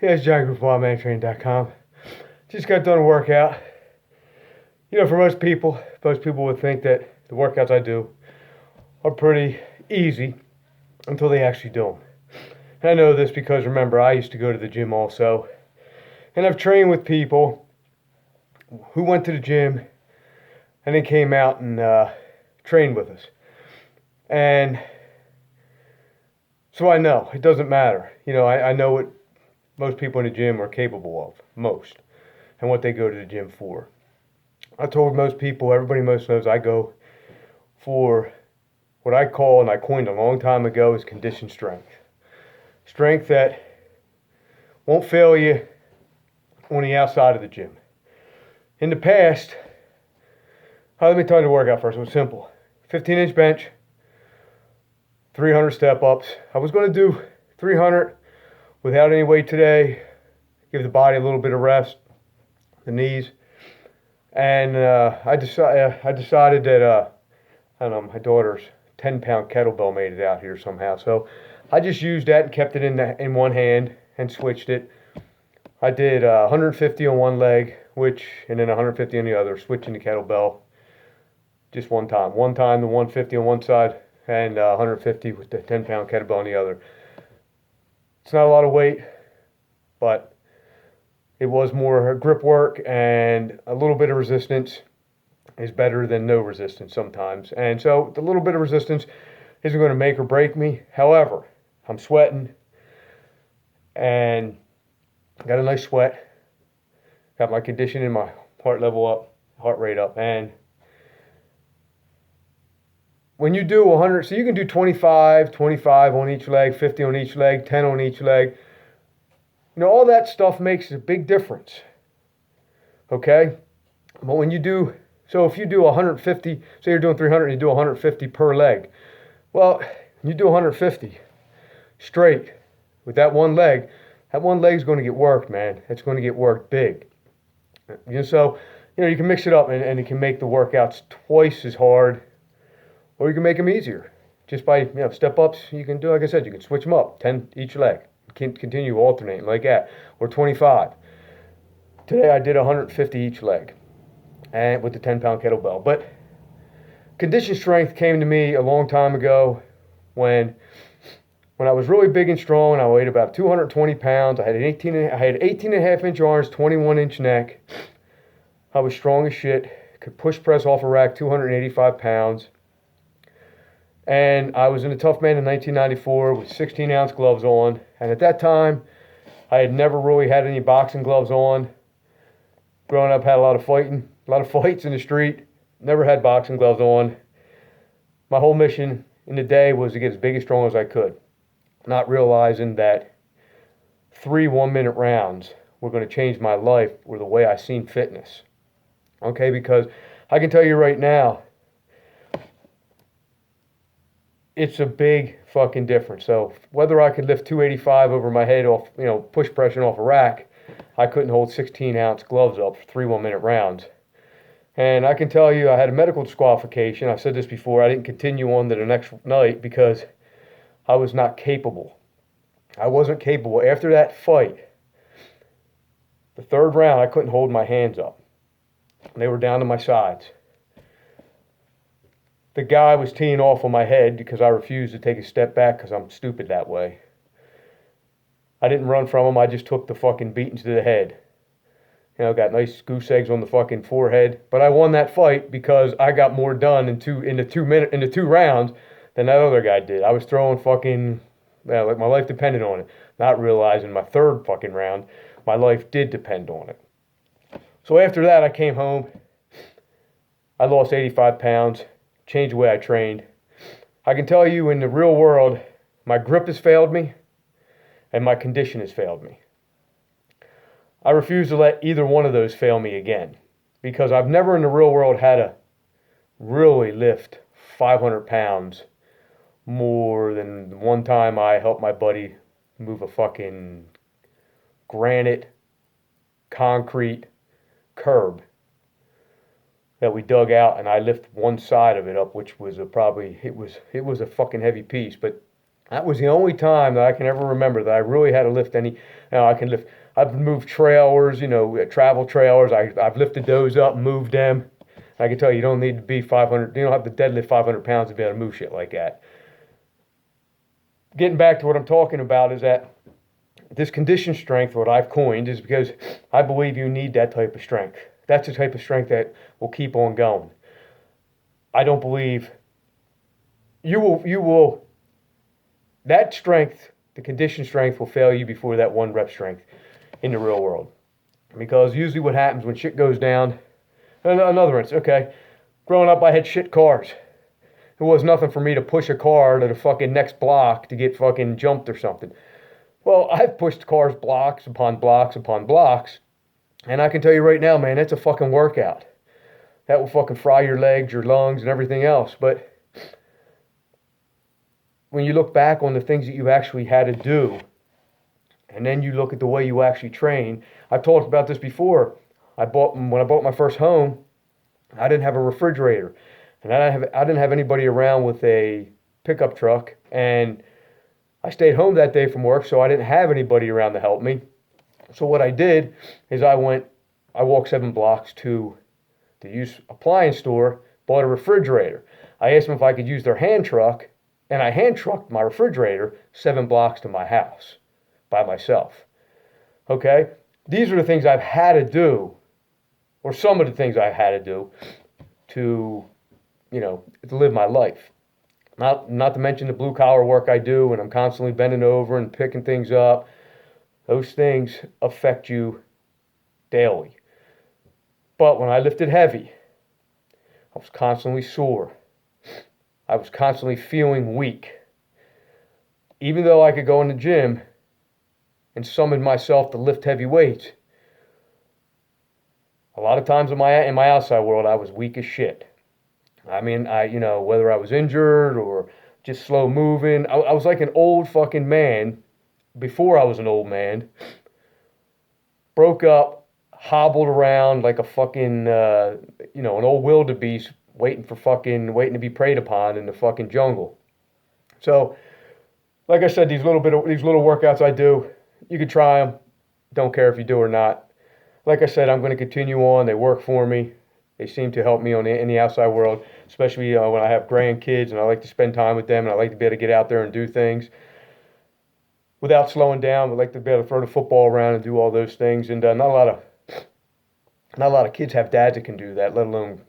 Yeah, it's John Grube, toughman Just got done a workout. You know, for most people would think that the workouts I do are pretty easy until they actually do them. And I know this because, remember, I used to go to the gym also. And I've trained with people who went to the gym and then came out and trained with us. And so I know, it doesn't matter. You know, I know what most people in the gym are capable of, most, and what they go to the gym for. I told most people, everybody most knows, I go for what I call, and I coined a long time ago, is conditioned strength. Strength that won't fail you on the outside of the gym. In the past, let me tell you the workout first. It was simple. 15-inch bench, 300 step-ups. I was going to do 300 without any weight today, give the body a little bit of rest, the knees. And I decided that, I don't know, my daughter's 10-pound kettlebell made it out here somehow. So I just used that and kept it in one hand and switched it. I did 150 on one leg, and then 150 on the other, switching the kettlebell just one time. One time the 150 on one side and 150 with the 10-pound kettlebell on the other. It's not a lot of weight, but it was more grip work, and a little bit of resistance is better than no resistance sometimes. And so the little bit of resistance isn't going to make or break me. However, I'm sweating and got a nice sweat, got my conditioning, my heart level up, heart rate up. And when you do 100, so you can do 25 on each leg, 50 on each leg, 10 on each leg. You know, all that stuff makes a big difference. Okay? But when you do, so if you do 150, say you're doing 300 and you do 150 per leg. Well, you do 150 straight with that one leg is going to get worked, man. It's going to get worked big. You know, so, you know, you can mix it up and it can make the workouts twice as hard, or you can make them easier. Just by, you know, step-ups, you can do, like I said, you can switch them up, 10 each leg. Continue alternating like that, or 25. Today I did 150 each leg, and with the 10-pound kettlebell. But conditioned strength came to me a long time ago when I was really big and strong. I weighed about 220 pounds. I had 18 and a half inch arms, 21-inch neck. I was strong as shit. Could push press off a rack, 285 pounds. And I was in a Toughman in 1994 with 16-ounce gloves on. And at that time, I had never really had any boxing gloves on. Growing up, had a lot of fights in the street. Never had boxing gloves on. My whole mission in the day was to get as big and strong as I could, not realizing that 3 one-minute rounds were going to change my life or the way I seen fitness. Okay, because I can tell you right now, it's a big fucking difference. So whether I could lift 285 over my head off, you know, push pressure off a rack, I couldn't hold 16-ounce gloves up for 3 one-minute rounds. And I can tell you, I had a medical disqualification. I've said this before. I didn't continue on to the next night because I was not capable. I wasn't capable. After that fight, the 3rd round, I couldn't hold my hands up. They were down to my sides. The guy was teeing off on my head because I refused to take a step back because I'm stupid that way. I didn't run from him. I just took the fucking beatings to the head. You know, got nice goose eggs on the fucking forehead. But I won that fight because I got more done in the 2 rounds than that other guy did. I was throwing fucking, like my life depended on it. Not realizing my 3rd fucking round, my life did depend on it. So after that, I came home. I lost 85 pounds. Changed the way I trained. I can tell you, in the real world, my grip has failed me and my condition has failed me. I refuse to let either one of those fail me again, because I've never in the real world had to really lift 500 pounds more than one time I helped my buddy move a fucking granite concrete curb that we dug out, and I lifted one side of it up, which was it was a fucking heavy piece. But That was the only time that I can ever remember that I really had to lift any. Now I can lift. I've moved trailers, travel trailers. I've lifted those up, moved them. I can tell you, you don't need to be 500. You don't have to deadlift 500 pounds to be able to move shit like that. Getting back to what I'm talking about is that this conditioned strength, what I've coined, is because I believe you need that type of strength. That's the type of strength that will keep on going. I don't believe you will, that strength, the conditioned strength will fail you before that one rep strength in the real world. Because usually what happens when shit goes down, another instance, okay, growing up I had shit cars. It was nothing for me to push a car to the fucking next block to get fucking jumped or something. Well, I've pushed cars blocks upon blocks upon blocks, and I can tell you right now, man, that's a fucking workout. That will fucking fry your legs, your lungs, and everything else. But when you look back on the things that you actually had to do, and then you look at the way you actually train, I've talked about this before. When I bought my first home, I didn't have a refrigerator, and I didn't have anybody around with a pickup truck, and I stayed home that day from work, so I didn't have anybody around to help me. So what I did is I walked 7 blocks to the used appliance store, bought a refrigerator. I asked them if I could use their hand truck, and I hand trucked my refrigerator 7 blocks to my house by myself. Okay? These are the things I've had to do, or some of the things I had to do to live my life. Not to mention the blue collar work I do, and I'm constantly bending over and picking things up. Those things affect you daily. But when I lifted heavy, I was constantly sore. I was constantly feeling weak. Even though I could go in the gym and summon myself to lift heavy weights, a lot of times in my outside world, I was weak as shit. I mean, whether I was injured or just slow moving, I was like an old fucking man before I was an old man. Broke up, hobbled around like a fucking, an old wildebeest waiting to be preyed upon in the fucking jungle. So, like I said, these little workouts I do, you can try them. Don't care if you do or not. Like I said, I'm going to continue on. They work for me. They seem to help me in the outside world, especially when I have grandkids and I like to spend time with them and I like to be able to get out there and do things without slowing down. I like to be able to throw the football around and do all those things. And not a lot of kids have dads that can do that, let alone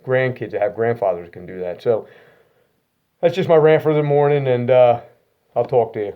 grandkids that have grandfathers that can do that. So that's just my rant for the morning, and I'll talk to you.